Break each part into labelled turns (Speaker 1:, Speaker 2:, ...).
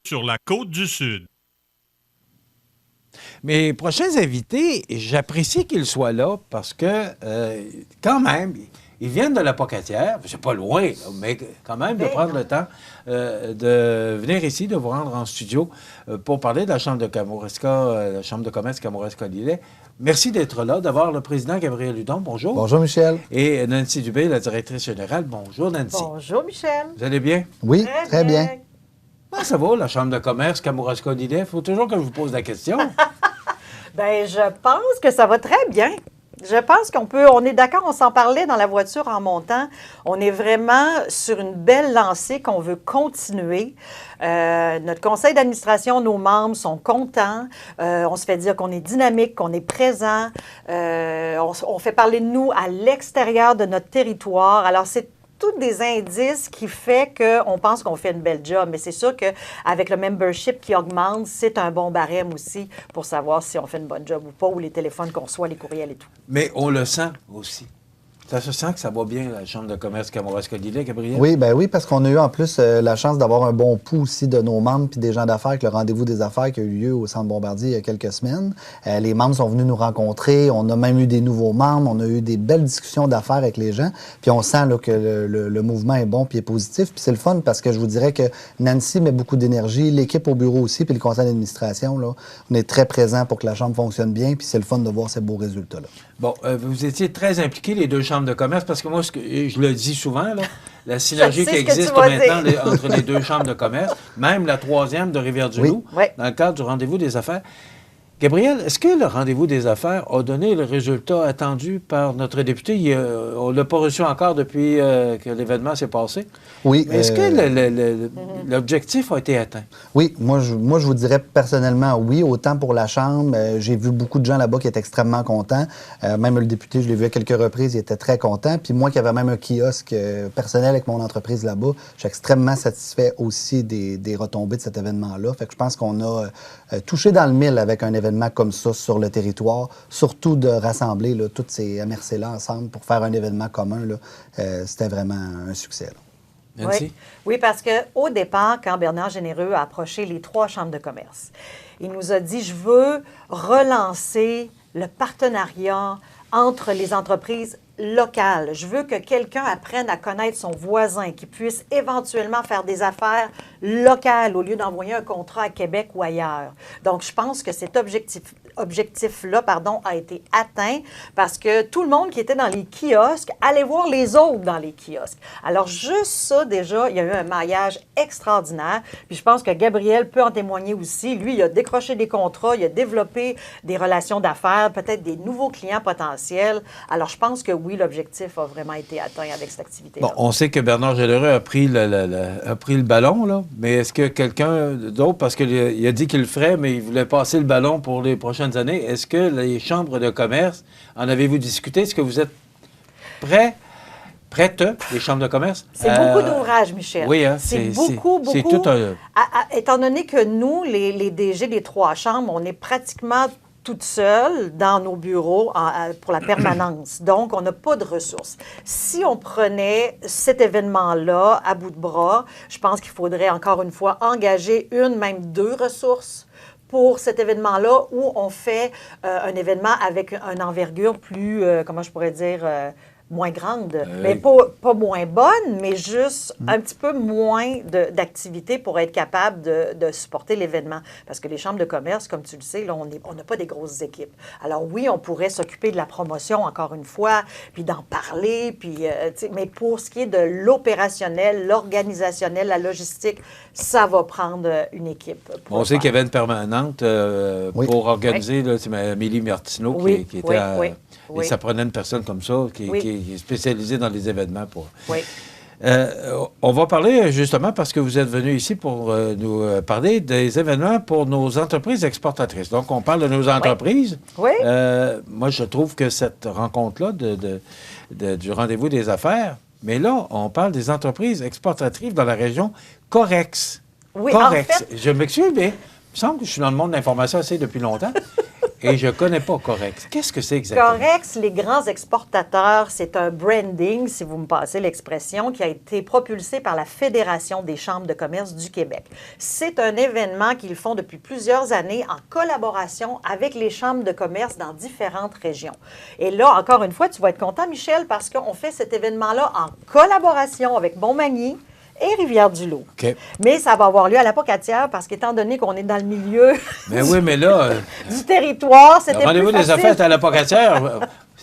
Speaker 1: sur la côte du Sud.
Speaker 2: Mes prochains invités, j'apprécie qu'ils soient là parce que, quand même, ils viennent de la Pocatière, c'est pas loin, là, mais quand même de prendre le temps de venir ici, de vous rendre en studio pour parler de la Chambre de Kamouraska, la Chambre de commerce Kamouraska-Lillet. Merci d'être là, d'avoir le président Gabriel Hudon. Bonjour.
Speaker 3: Bonjour, Michel.
Speaker 2: Et Nancy Dubé, la directrice générale. Bonjour, Nancy.
Speaker 4: Bonjour, Michel.
Speaker 2: Vous allez bien?
Speaker 3: Oui, très bien.
Speaker 2: Comment ça va, la Chambre de commerce Kamouraska-Lillet? Il faut toujours que je vous pose la question.
Speaker 4: Bien, je pense que ça va très bien. Je pense on est d'accord, on s'en parlait dans la voiture en montant. On est vraiment sur une belle lancée qu'on veut continuer. Notre conseil d'administration, nos membres sont contents. On se fait dire qu'on est dynamique, qu'on est présent. On fait parler de nous à l'extérieur de notre territoire. Alors, c'est tous des indices qui fait qu'on pense qu'on fait une belle job. Mais c'est sûr qu'avec le membership qui augmente, c'est un bon barème aussi pour savoir si on fait une bonne job ou pas, ou les téléphones qu'on reçoit, les courriels et tout.
Speaker 2: Mais on le sent aussi. Ça se sent que ça va bien, la Chambre de commerce Kamouraska-Lillet, Gabriel?
Speaker 3: Oui, parce qu'on a eu en plus la chance d'avoir un bon pouls aussi de nos membres puis des gens d'affaires avec le rendez-vous des affaires qui a eu lieu au Centre Bombardier il y a quelques semaines. Les membres sont venus nous rencontrer. On a même eu des nouveaux membres. On a eu des belles discussions d'affaires avec les gens. Puis on sent là, que le mouvement est bon puis est positif. Puis c'est le fun parce que je vous dirais que Nancy met beaucoup d'énergie, l'équipe au bureau aussi, puis le conseil d'administration. Là, on est très présent pour que la Chambre fonctionne bien. Puis c'est le fun de voir ces beaux résultats-là.
Speaker 2: Bon, vous étiez très impliqués, les deux chambres de commerce, parce que moi, je le dis souvent, là, la synergie qui existe maintenant entre les deux chambres de commerce, même la troisième de Rivière-du-Loup, dans le cadre du rendez-vous des affaires. Gabriel, est-ce que le rendez-vous des affaires a donné le résultat attendu par notre député? On ne l'a pas reçu encore depuis que l'événement s'est passé.
Speaker 3: Oui.
Speaker 2: Mais est-ce que l'objectif a été atteint?
Speaker 3: Oui, moi je vous dirais personnellement oui, autant pour la Chambre. J'ai vu beaucoup de gens là-bas qui étaient extrêmement contents. Même le député, je l'ai vu à quelques reprises, il était très content. Puis moi qui avais même un kiosque personnel avec mon entreprise là-bas, je suis extrêmement satisfait aussi des retombées de cet événement-là. Fait que je pense qu'on a touché dans le mille avec un événement comme ça sur le territoire, surtout de rassembler là, toutes ces MRC-là ensemble pour faire un événement commun. C'était vraiment un succès. Là.
Speaker 4: Oui, parce qu'au départ, quand Bernard Généreux a approché les trois chambres de commerce, il nous a dit « Je veux relancer le partenariat entre les entreprises locales. Je veux que quelqu'un apprenne à connaître son voisin, qu'il puisse éventuellement faire des affaires locales au lieu d'envoyer un contrat à Québec ou ailleurs. » Donc, je pense que cet objectif-là, a été atteint parce que tout le monde qui était dans les kiosques allait voir les autres dans les kiosques. Alors, juste ça, déjà, il y a eu un maillage extraordinaire. Puis je pense que Gabriel peut en témoigner aussi. Lui, il a décroché des contrats, il a développé des relations d'affaires, peut-être des nouveaux clients potentiels. Alors, je pense que oui, l'objectif a vraiment été atteint avec cette activité-là.
Speaker 2: Bon, on sait que Bernard Généreux a pris le ballon, là, mais est-ce que quelqu'un d'autre, parce qu'il a dit qu'il le ferait, mais il voulait passer le ballon pour les prochaines années, est-ce que les chambres de commerce, en avez-vous discuté? Est-ce que vous êtes prêtes, les chambres de commerce?
Speaker 4: C'est beaucoup d'ouvrages, Michel.
Speaker 2: Oui, hein,
Speaker 4: c'est beaucoup.
Speaker 2: C'est tout un...
Speaker 4: Étant donné que nous, les DG des trois chambres, on est pratiquement toute seule dans nos bureaux pour la permanence. Donc, on n'a pas de ressources. Si on prenait cet événement-là à bout de bras, je pense qu'il faudrait encore une fois engager une, même deux ressources pour cet événement-là où on fait un événement avec une envergure plus, comment je pourrais dire, moins grande, mais pas moins bonne, mais juste un petit peu moins d'activité pour être capable de supporter l'événement. Parce que les chambres de commerce, comme tu le sais, là, on n'a pas des grosses équipes. Alors oui, on pourrait s'occuper de la promotion, encore une fois, puis d'en parler, puis, mais pour ce qui est de l'opérationnel, l'organisationnel, la logistique, ça va prendre une équipe.
Speaker 2: On sait qu'il y avait une permanente pour organiser, là, c'est Amélie Martineau qui était à... Et ça prenait une personne comme ça qui est spécialisée dans les événements. On va parler justement, parce que vous êtes venu ici pour nous parler des événements pour nos entreprises exportatrices. Donc, on parle de nos entreprises. Moi, je trouve que cette rencontre-là du rendez-vous des affaires, mais là, on parle des entreprises exportatrices dans la région Corex.
Speaker 4: Oui,
Speaker 2: Corex.
Speaker 4: En fait...
Speaker 2: Je m'excuse, mais il me semble que je suis dans le monde de l'information assez depuis longtemps. je ne connais pas Corex. Qu'est-ce que c'est exactement?
Speaker 4: Corex, les grands exportateurs, c'est un branding, si vous me passez l'expression, qui a été propulsé par la Fédération des chambres de commerce du Québec. C'est un événement qu'ils font depuis plusieurs années en collaboration avec les chambres de commerce dans différentes régions. Et là, encore une fois, tu vas être content, Michel, parce qu'on fait cet événement-là en collaboration avec Montmagny et Rivière-du-Loup.
Speaker 2: Okay.
Speaker 4: Mais ça va avoir lieu à la Pocatière parce qu'étant donné qu'on est dans le milieu
Speaker 2: mais oui, mais là,
Speaker 4: du territoire, c'était plus
Speaker 2: rendez-vous
Speaker 4: facile.
Speaker 2: des affaires à la Pocatière.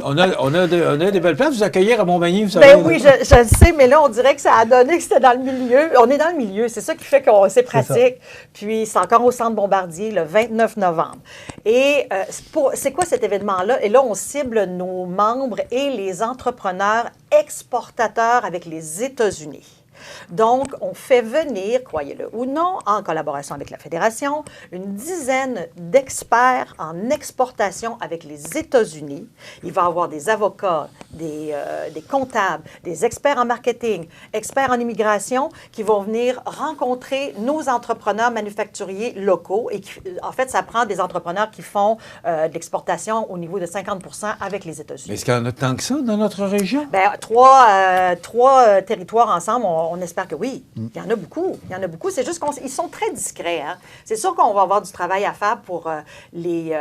Speaker 2: On a des belles places. Vous accueillir à Montmagny, vous savez.
Speaker 4: Ben oui, je le sais, mais là, on dirait que ça a donné que c'était dans le milieu. On est dans le milieu, c'est ça qui fait que c'est pratique. Puis c'est encore au Centre Bombardier le 29 novembre. Et c'est quoi cet événement-là? Et là, on cible nos membres et les entrepreneurs exportateurs avec les États-Unis. Donc, on fait venir, croyez-le ou non, en collaboration avec la Fédération, une dizaine d'experts en exportation avec les États-Unis. Il va y avoir des avocats, des comptables, des experts en marketing, experts en immigration qui vont venir rencontrer nos entrepreneurs manufacturiers locaux. Et en fait, ça prend des entrepreneurs qui font de l'exportation au niveau de 50 % avec les États-Unis.
Speaker 2: Mais est-ce qu'il y en a tant que ça dans notre région?
Speaker 4: Bien, trois territoires ensemble, on espère que oui. Il y en a beaucoup. Il y en a beaucoup. C'est juste qu'ils sont très discrets. Hein? C'est sûr qu'on va avoir du travail à faire pour les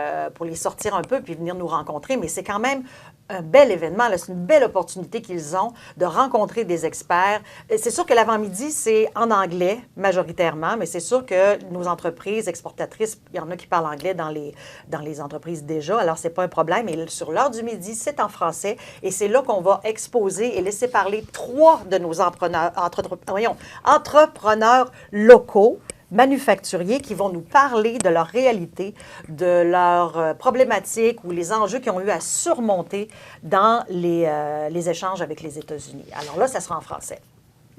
Speaker 4: sortir un peu puis venir nous rencontrer, mais c'est quand même un bel événement. C'est une belle opportunité qu'ils ont de rencontrer des experts. C'est sûr que l'avant-midi, c'est en anglais majoritairement, mais c'est sûr que nos entreprises exportatrices, il y en a qui parlent anglais dans les entreprises déjà, alors c'est pas un problème. Mais sur l'heure du midi, c'est en français et c'est là qu'on va exposer et laisser parler 3 de nos entrepreneurs locaux, manufacturiers qui vont nous parler de leur réalité, de leurs problématiques ou les enjeux qu'ils ont eu à surmonter dans les échanges avec les États-Unis. Alors là, ça sera en français.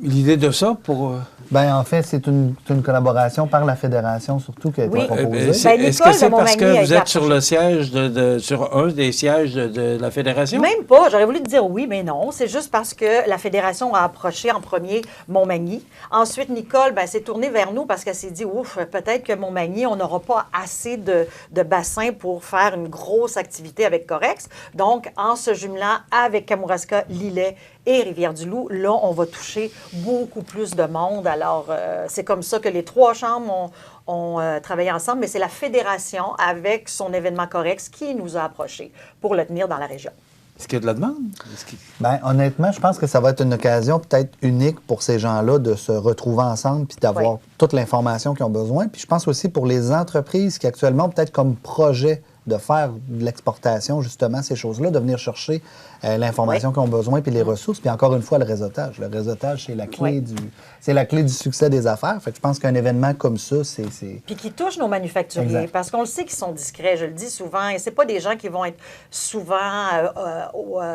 Speaker 2: L'idée de ça pour...
Speaker 3: Bien, en fait, c'est une collaboration par la Fédération, surtout, qui a été proposée.
Speaker 2: Est-ce que c'est parce que vous êtes sur le siège sur un des sièges de la Fédération?
Speaker 4: Même pas. J'aurais voulu te dire oui, mais non. C'est juste parce que la Fédération a approché en premier Montmagny. Ensuite, Nicole s'est tournée vers nous parce qu'elle s'est dit, ouf, peut-être que Montmagny, on n'aura pas assez de bassins pour faire une grosse activité avec Corex. Donc, en se jumelant avec Kamouraska, Lillet et Rivière-du-Loup, là, on va toucher beaucoup plus de monde. Alors, c'est comme ça que les 3 chambres ont travaillé ensemble, mais c'est la Fédération, avec son événement Corex, qui nous a approchés pour le tenir dans la région.
Speaker 2: Est-ce qu'il y a de la demande?
Speaker 3: Bien, honnêtement, je pense que ça va être une occasion peut-être unique pour ces gens-là de se retrouver ensemble puis d'avoir toute l'information qu'ils ont besoin. Puis je pense aussi pour les entreprises qui actuellement ont peut-être comme projet de faire de l'exportation, justement, ces choses-là, de venir chercher l'information qu'ils ont besoin puis les ressources. Puis encore une fois, le réseautage. Le réseautage, c'est la clé du succès des affaires. Fait que je pense qu'un événement comme ça, c'est...
Speaker 4: Puis qui touche nos manufacturiers, exact. Parce qu'on le sait qu'ils sont discrets, je le dis souvent, et c'est pas des gens qui vont être souvent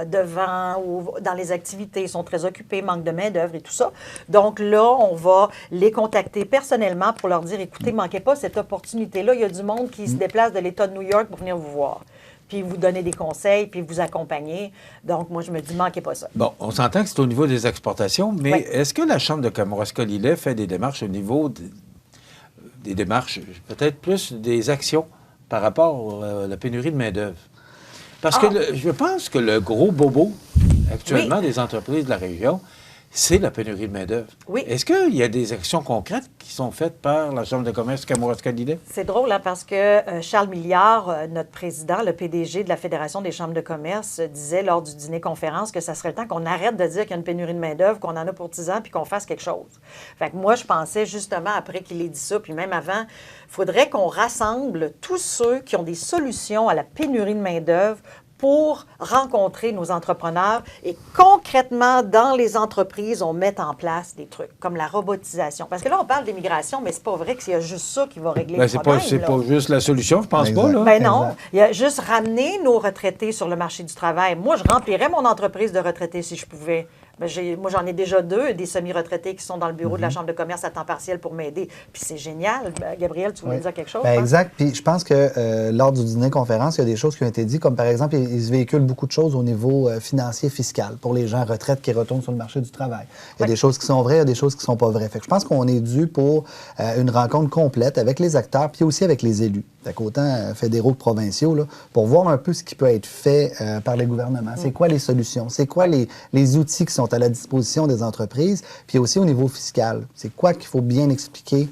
Speaker 4: devant ou dans les activités. Ils sont très occupés, manque de main-d'œuvre et tout ça. Donc là, on va les contacter personnellement pour leur dire, écoutez, manquez pas cette opportunité-là. Il y a du monde qui se déplace de l'État de New York pour venir vous voir, puis vous donner des conseils, puis vous accompagner. Donc, moi, je me dis, manquez pas ça.
Speaker 2: Bon, on s'entend que c'est au niveau des exportations, mais est-ce que la Chambre de Kamouraska-Lillet fait des démarches au niveau des démarches, peut-être plus des actions par rapport à la pénurie de main-d'œuvre? Parce que je pense que le gros bobo actuellement des entreprises de la région, c'est la pénurie de main-d'œuvre. Oui. Est-ce qu'il y a des actions concrètes qui sont faites par la Chambre de commerce Kamouraska-Lillet?
Speaker 4: C'est drôle, hein, parce que Charles Milliard, notre président, le PDG de la Fédération des chambres de commerce, disait lors du dîner-conférence que ça serait le temps qu'on arrête de dire qu'il y a une pénurie de main-d'œuvre, qu'on en a pour 10 ans, puis qu'on fasse quelque chose. Fait que moi, je pensais justement, après qu'il ait dit ça, puis même avant, il faudrait qu'on rassemble tous ceux qui ont des solutions à la pénurie de main-d'œuvre pour rencontrer nos entrepreneurs et concrètement, dans les entreprises, on met en place des trucs comme la robotisation. Parce que là, on parle d'immigration, mais c'est pas vrai qu'il y a juste ça qui va régler le problème.
Speaker 2: C'est pas juste la solution, je pense pas. Là.
Speaker 4: Ben non, il y a juste ramener nos retraités sur le marché du travail. Moi, je remplirais mon entreprise de retraités si je pouvais. Moi, j'en ai déjà 2, des semi-retraités qui sont dans le bureau de la Chambre de commerce à temps partiel pour m'aider. Puis c'est génial. Gabriel, tu voulais dire quelque chose?
Speaker 3: Exact. Puis je pense que lors du dîner-conférence, il y a des choses qui ont été dites, comme par exemple, il se véhicule beaucoup de choses au niveau financier, fiscal, pour les gens en retraite qui retournent sur le marché du travail. Il y a des choses qui sont vraies, il y a des choses qui ne sont pas vraies. Fait que je pense qu'on est dû pour une rencontre complète avec les acteurs, puis aussi avec les élus. Fait qu'autant fédéraux que provinciaux, là, pour voir un peu ce qui peut être fait par les gouvernements. C'est quoi les solutions? C'est quoi les outils qui sont à la disposition des entreprises? Puis aussi au niveau fiscal. C'est quoi qu'il faut bien expliquer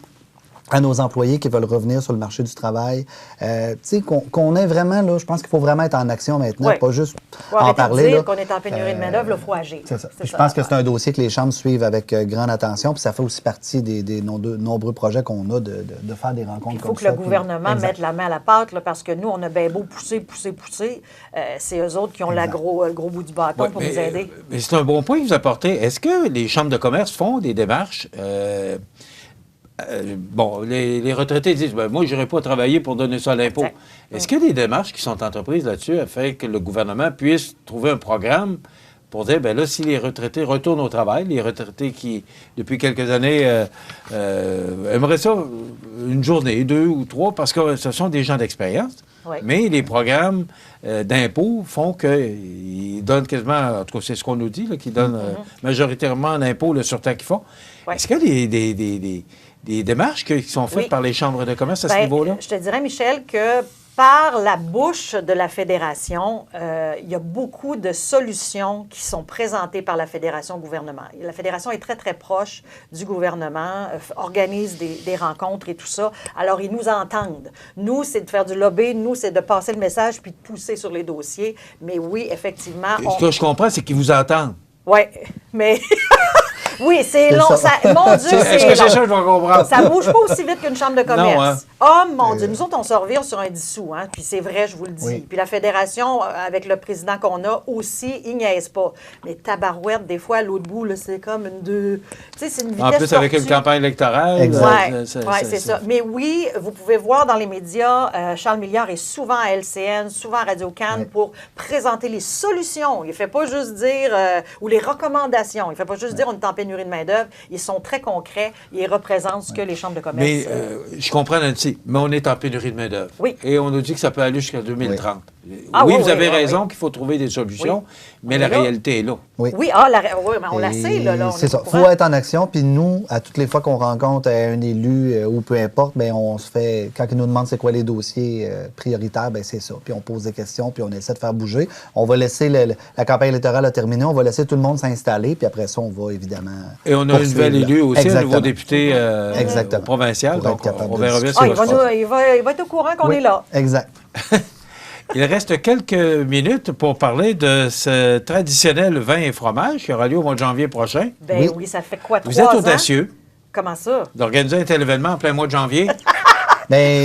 Speaker 3: à nos employés qui veulent revenir sur le marché du travail. Tu sais, qu'on ait vraiment, là, je pense qu'il faut vraiment être en action maintenant, pas juste en parler.
Speaker 4: Dire qu'on est en pénurie de main-d'œuvre, il faut agir.
Speaker 3: C'est ça. Je pense que c'est un dossier que les chambres suivent avec grande attention, puis ça fait aussi partie des nombreux projets qu'on a de faire des rencontres comme ça. Il
Speaker 4: faut que le gouvernement mette la main à la pâte, là, parce que nous, on a bien beau pousser. C'est eux autres qui ont le gros bout du bâton pour nous aider.
Speaker 2: Mais c'est un bon point que vous apportez. Est-ce que les chambres de commerce font des démarches? Les retraités disent, moi, je n'irai pas travailler pour donner ça à l'impôt. Est-ce qu'il y a des démarches qui sont entreprises là-dessus afin que le gouvernement puisse trouver un programme pour dire, si les retraités retournent au travail, les retraités qui, depuis quelques années, aimeraient ça une journée, 2 ou 3, parce que ce sont des gens d'expérience, mais les programmes d'impôt font qu'ils donnent quasiment, en tout cas, c'est ce qu'on nous dit, qu'ils donnent majoritairement l'impôt sur temps qu'ils font. Est-ce qu'il y a des démarches qui sont faites par les chambres de commerce à ce niveau-là?
Speaker 4: Je te dirais, Michel, que par la bouche de la Fédération, il y a beaucoup de solutions qui sont présentées par la Fédération au gouvernement. La Fédération est très, très proche du gouvernement, organise des rencontres et tout ça. Alors, ils nous entendent. Nous, c'est de faire du lobby. Nous, c'est de passer le message puis de pousser sur les dossiers. Mais oui, effectivement...
Speaker 2: Ce que je comprends, c'est qu'ils vous entendent.
Speaker 4: Oui, mais... Oui, c'est long. Mon Dieu, c'est long.
Speaker 2: Est-ce que c'est ça que je vais comprendre?
Speaker 4: Ça ne bouge pas aussi vite qu'une chambre de commerce.
Speaker 2: Non, hein?
Speaker 4: Oh, mon Dieu. Nous autres, on se revire sur un 10 sous. Hein? Puis c'est vrai, je vous le dis.
Speaker 3: Oui.
Speaker 4: Puis la Fédération, avec le président qu'on a aussi, il niaise pas. Mais tabarouette, des fois, à l'autre bout, là, c'est comme tu sais, c'est une vitesse
Speaker 2: en plus, avec une campagne électorale.
Speaker 3: Exact.
Speaker 4: C'est ça. Mais oui, vous pouvez voir dans les médias, Charles Milliard est souvent à LCN, souvent à Radio-Can pour présenter les solutions. Il ne fait pas juste dire, ou les recommandations. Il ne fait pas juste dire on est en pénurie de main-d'œuvre. Ils sont très concrets. Ils représentent ce que les chambres de commerce...
Speaker 2: Mais je comprends, Nancy, mais on est en pénurie de main-d'œuvre.
Speaker 4: Oui.
Speaker 2: Et on nous dit que ça peut aller jusqu'à 2030.
Speaker 4: Oui,
Speaker 2: vous avez raison qu'il faut trouver des solutions, mais la réalité est là.
Speaker 4: Oui, mais on la sait, là.
Speaker 3: C'est ça. Il faut être en action. Puis nous, à toutes les fois qu'on rencontre un élu ou peu importe, on se fait... Quand il nous demande c'est quoi les dossiers prioritaires, c'est ça. Puis on pose des questions, puis on essaie de faire bouger. On va laisser la campagne électorale à terminer. On va laisser tout le monde s'installer, puis après ça, on va évidemment...
Speaker 2: Et on a une nouvelle élue aussi, un nouveau député provincial.
Speaker 3: Donc,
Speaker 2: on verra bien ce qui va se passer.
Speaker 4: Il va être au courant qu'on est là.
Speaker 3: Exact.
Speaker 2: Il reste quelques minutes pour parler de ce traditionnel vin et fromage qui aura lieu au mois de janvier prochain.
Speaker 4: Oui, ça fait quoi, 3 ans?
Speaker 2: Vous êtes audacieux.
Speaker 4: Comment ça?
Speaker 2: D'organiser un tel événement en plein mois de janvier.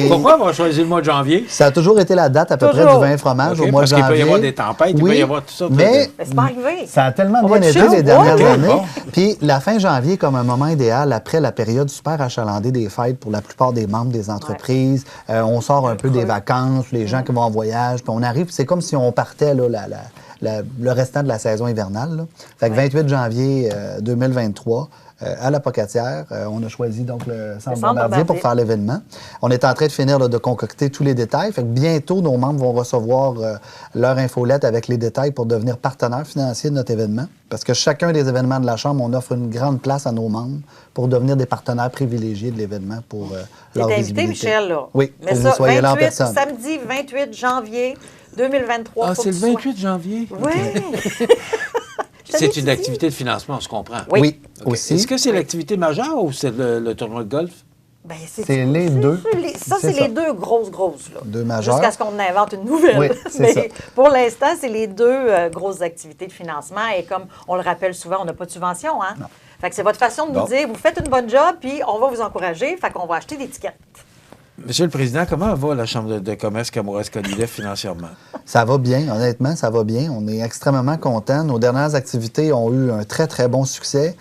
Speaker 3: Pourquoi
Speaker 2: avoir choisi le mois de janvier?
Speaker 3: Ça a toujours été la date à peu près du vin et fromage au mois de janvier.
Speaker 2: Parce qu'il peut y avoir des tempêtes, il peut y avoir tout ça.
Speaker 3: Mais
Speaker 4: c'est pas arrivé.
Speaker 3: Ça a tellement bien été les dernières années. Puis la fin janvier est comme un moment idéal après la période super achalandée des fêtes pour la plupart des membres des entreprises. On sort un peu des vacances, les gens qui vont en voyage, puis on arrive, c'est comme si on partait le restant de la saison hivernale. Fait que 28 janvier 2023, à la Pocatière. On a choisi donc le Centre Bombardier pour faire l'événement. On est en train de finir de concocter tous les détails. Fait que bientôt, nos membres vont recevoir leur infolette avec les détails pour devenir partenaires financiers de notre événement. Parce que chacun des événements de la Chambre, on offre une grande place à nos membres pour devenir des partenaires privilégiés de l'événement pour leur visibilité.
Speaker 4: Invité, Michel, là.
Speaker 3: Oui,
Speaker 4: mais
Speaker 3: vous soyez là en personne.
Speaker 4: Samedi 28 janvier 2023.
Speaker 2: Ah, c'est le 28 janvier?
Speaker 4: Oui.
Speaker 2: C'est une activité de financement, on se comprend.
Speaker 3: Oui, aussi.
Speaker 2: Est-ce que c'est l'activité majeure ou c'est le tournoi de golf?
Speaker 3: C'est les deux.
Speaker 4: Ça, c'est les deux grosses, là.
Speaker 3: Deux majeures.
Speaker 4: Jusqu'à ce qu'on invente une nouvelle.
Speaker 3: Oui, c'est ça.
Speaker 4: Pour l'instant, c'est les deux grosses activités de financement. Et comme on le rappelle souvent, on n'a pas de subvention, hein?
Speaker 3: Non.
Speaker 4: Fait que c'est votre façon de nous dire, vous faites une bonne job, puis on va vous encourager. Fait qu'on va acheter des tickets.
Speaker 2: Monsieur le Président, comment va la Chambre de commerce Kamouraska-Lillet financièrement?
Speaker 3: Ça va bien, honnêtement, ça va bien. On est extrêmement contents. Nos dernières activités ont eu un très, très bon succès.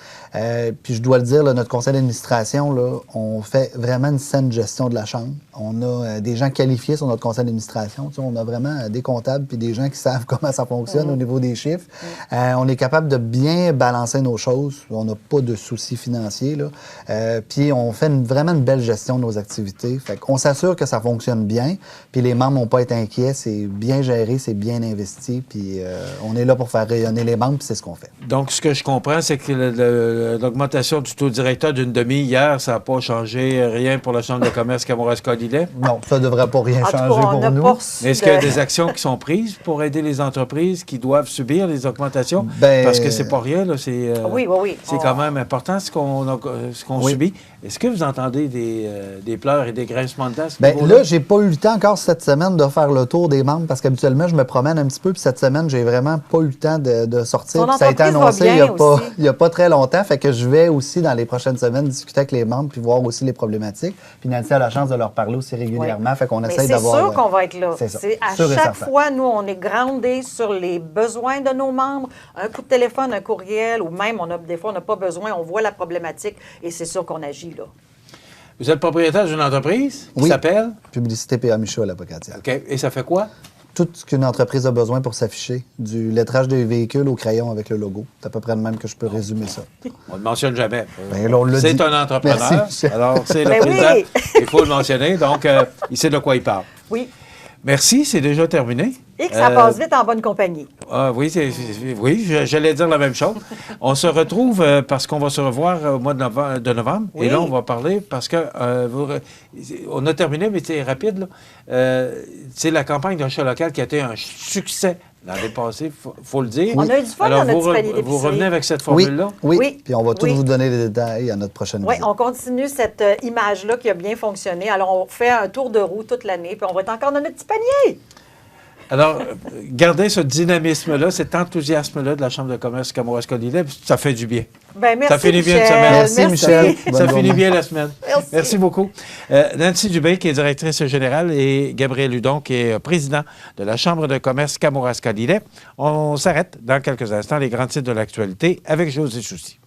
Speaker 3: Puis je dois le dire, là, notre conseil d'administration, là, on fait vraiment une saine gestion de la Chambre. On a des gens qualifiés sur notre conseil d'administration. Tu sais, on a vraiment des comptables puis des gens qui savent comment ça fonctionne au niveau des chiffres. On est capable de bien balancer nos choses. On n'a pas de soucis financiers, là. Puis on fait vraiment une belle gestion de nos activités. Fait qu'on s'assure que ça fonctionne bien. Puis les membres n'ont pas à être inquiets. C'est bien géré, c'est bien investi. Puis on est là pour faire rayonner les membres, puis c'est ce qu'on fait.
Speaker 2: Donc, ce que je comprends, c'est que l'augmentation du taux directeur d'une demi hier, ça n'a pas changé rien pour la Chambre de commerce Kamouraska-Lillet?
Speaker 3: Non, ça ne devrait pas rien changer pour nous.
Speaker 2: Mais est-ce qu'il y a des actions qui sont prises pour aider les entreprises qui doivent subir les augmentations? Parce que c'est pas rien, là.
Speaker 4: Oui.
Speaker 2: C'est quand même important ce qu'on subit. Est-ce que vous entendez des pleurs et des grincements de dents?
Speaker 3: Là, j'ai pas eu le temps encore cette semaine de faire le tour des membres parce qu'habituellement, je me promène un petit peu. Puis cette semaine, j'ai vraiment pas eu le temps de sortir. Puis ça a été annoncé il n'y a pas très longtemps. Fait que je vais aussi, dans les prochaines semaines, discuter avec les membres puis voir aussi les problématiques. Puis Nancy a la chance de leur parler aussi régulièrement. Fait qu'on essaye d'avoir...
Speaker 4: C'est sûr qu'on va être là.
Speaker 3: C'est ça.
Speaker 4: À chaque fois, nous, on est groundés sur les besoins de nos membres. Un coup de téléphone, un courriel, ou même, des fois, on n'a pas besoin. On voit la problématique et c'est sûr qu'on agit là.
Speaker 2: Vous êtes propriétaire d'une entreprise qui s'appelle?
Speaker 3: Publicité PA Michaud à l'Apocatière.
Speaker 2: OK. Et ça fait quoi?
Speaker 3: Tout ce qu'une entreprise a besoin pour s'afficher, du lettrage des véhicules au crayon avec le logo. C'est à peu près le même que je peux résumer ça.
Speaker 2: On ne le mentionne jamais.
Speaker 3: C'est
Speaker 2: un entrepreneur.
Speaker 3: Merci,
Speaker 2: alors, c'est le président. Il faut le mentionner. Donc, il sait de quoi il parle.
Speaker 4: Oui.
Speaker 2: Merci, c'est déjà terminé.
Speaker 4: Et que ça passe vite en bonne compagnie.
Speaker 2: Oui, j'allais dire la même chose. On se retrouve parce qu'on va se revoir au mois de novembre. Oui. Et là, on va parler parce que on a terminé, mais c'est rapide. C'est la campagne d'achat local qui a été un succès l'année passée, il faut le dire.
Speaker 4: On a eu du fun dans notre panier d'épicerie.
Speaker 2: Vous revenez avec cette formule-là?
Speaker 3: Oui. Puis on va tous vous donner les détails à notre prochaine visite.
Speaker 4: Oui, on continue cette image-là qui a bien fonctionné. Alors, on fait un tour de roue toute l'année, puis on va être encore dans notre petit panier.
Speaker 2: Alors, gardez ce dynamisme-là, cet enthousiasme-là de la Chambre de commerce Kamouraska-Lillet, ça fait du bien.
Speaker 4: Bien, merci,
Speaker 2: ça finit
Speaker 4: Michel.
Speaker 2: bien une semaine.
Speaker 3: Merci, Michel.
Speaker 2: Ça finit bien la semaine.
Speaker 4: Merci
Speaker 2: beaucoup. Nancy Dubé, qui est directrice générale, et Gabriel Hudon, qui est président de la Chambre de commerce Kamouraska-Lillet. On s'arrête dans quelques instants, les grands titres de l'actualité avec José Soucy.